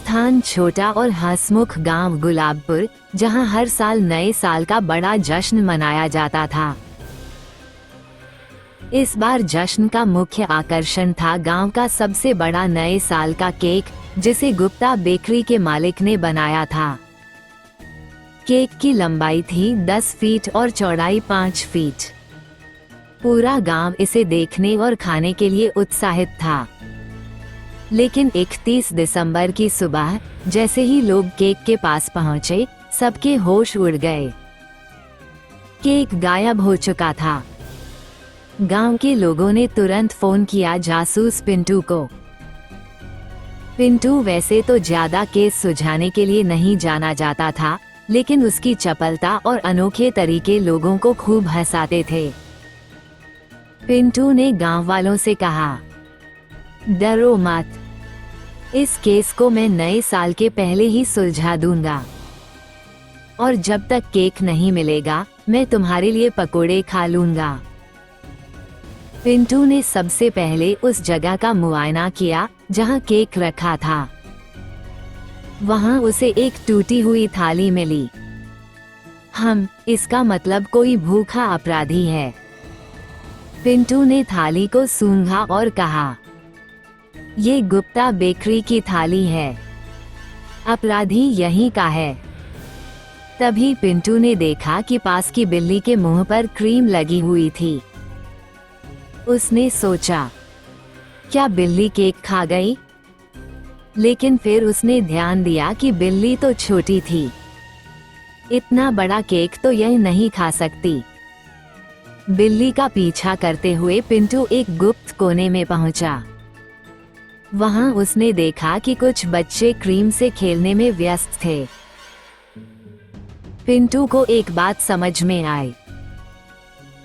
स्थान छोटा और हंसमुख गांव गुलाबपुर, जहां हर साल नए साल का बड़ा जश्न मनाया जाता था। इस बार जश्न का मुख्य आकर्षण था गांव का सबसे बड़ा नए साल का केक, जिसे गुप्ता बेकरी के मालिक ने बनाया था। केक की लंबाई थी 10 फीट और चौड़ाई 5 फीट। पूरा गांव इसे देखने और खाने के लिए उत्साहित था। लेकिन 31 दिसंबर की सुबह जैसे ही लोग केक के पास पहुंचे, सबके होश उड़ गए। केक गायब हो चुका था। गांव के लोगों ने तुरंत फोन किया जासूस पिंटू को। पिंटू वैसे तो ज्यादा केस सुलझाने के लिए नहीं जाना जाता था, लेकिन उसकी चपलता और अनोखे तरीके लोगों को खूब हंसाते थे। पिंटू ने गांव वालों से कहा, डरो मत, इस केस को मैं नए साल के पहले ही सुलझा दूंगा, और जब तक केक नहीं मिलेगा मैं तुम्हारे लिए पकोड़े खा लूंगा। पिंटू ने सबसे पहले उस जगह का मुआयना किया जहां केक रखा था। वहां उसे एक टूटी हुई थाली मिली। इसका मतलब कोई भूखा अपराधी है। पिंटू ने थाली को सूंघा और कहा, ये गुप्ता बेकरी की थाली है, अपराधी यहीं का है। तभी पिंटू ने देखा कि पास की बिल्ली के मुंह पर क्रीम लगी हुई थी। उसने सोचा, क्या बिल्ली केक खा गई? लेकिन फिर उसने ध्यान दिया कि बिल्ली तो छोटी थी, इतना बड़ा केक तो यह नहीं खा सकती। बिल्ली का पीछा करते हुए पिंटू एक गुप्त कोने में पहुंचा। वहां उसने देखा कि कुछ बच्चे क्रीम से खेलने में व्यस्त थे। पिंटू को एक बात समझ में आई।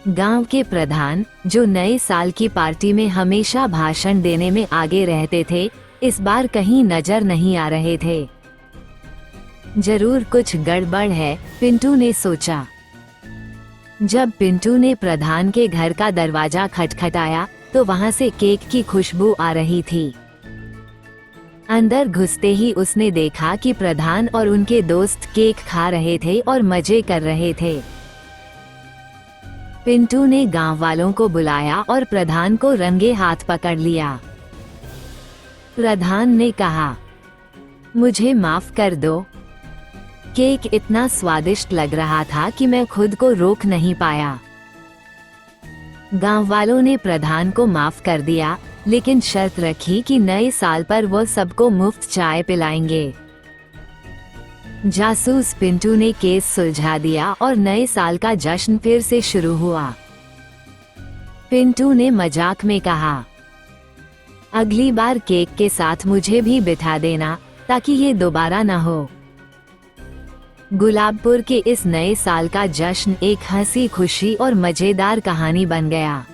गांव के प्रधान, जो नए साल की पार्टी में हमेशा भाषण देने में आगे रहते थे, इस बार कहीं नजर नहीं आ रहे थे। जरूर कुछ गड़बड़ है, पिंटू ने सोचा। जब पिंटू ने प्रधान के घर का दरवाजा खटखटाया, तो वहां से केक की खुशबू आ रही थी। अंदर घुसते ही उसने देखा कि प्रधान और उनके दोस्त केक खा रहे थे और मजे कर रहे थे। पिंटू ने गांव वालों को बुलाया और प्रधान को रंगे हाथ पकड़ लिया। प्रधान ने कहा, मुझे माफ कर दो, केक इतना स्वादिष्ट लग रहा था कि मैं खुद को रोक नहीं पाया। गांव वालों ने प्रधान को माफ कर दिया, लेकिन शर्त रखी कि नए साल पर वो सबको मुफ्त चाय पिलाएंगे। जासूस पिंटू ने केस सुलझा दिया और नए साल का जश्न फिर से शुरू हुआ। पिंटू ने मजाक में कहा, अगली बार केक के साथ मुझे भी बिठा देना, ताकि ये दोबारा न हो। गुलाबपुर के इस नए साल का जश्न एक हंसी खुशी और मजेदार कहानी बन गया।